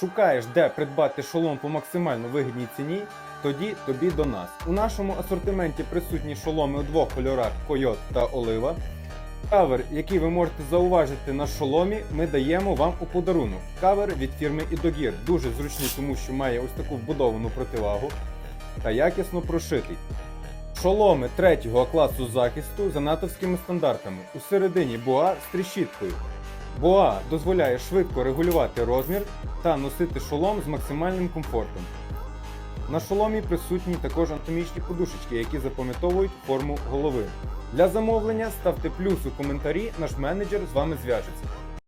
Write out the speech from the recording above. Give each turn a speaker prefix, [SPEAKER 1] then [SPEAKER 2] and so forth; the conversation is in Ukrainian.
[SPEAKER 1] Шукаєш, де придбати шолом по максимально вигідній ціні? Тоді тобі до нас. У нашому асортименті присутні шоломи у двох кольорах койот та олива. Кавер, який ви можете зауважити на шоломі, ми даємо вам у подарунок. Кавер від фірми Idogir. Дуже зручний, тому що має ось таку вбудовану противагу та якісно прошитий. Шоломи 3-го класу захисту за натовськими стандартами. У середині боа з тріщіткою. Боа дозволяє швидко регулювати розмір та носити шолом з максимальним комфортом. На шоломі присутні також анатомічні подушечки, які запам'ятовують форму голови. Для замовлення ставте плюс у коментарі, наш менеджер з вами зв'яжеться.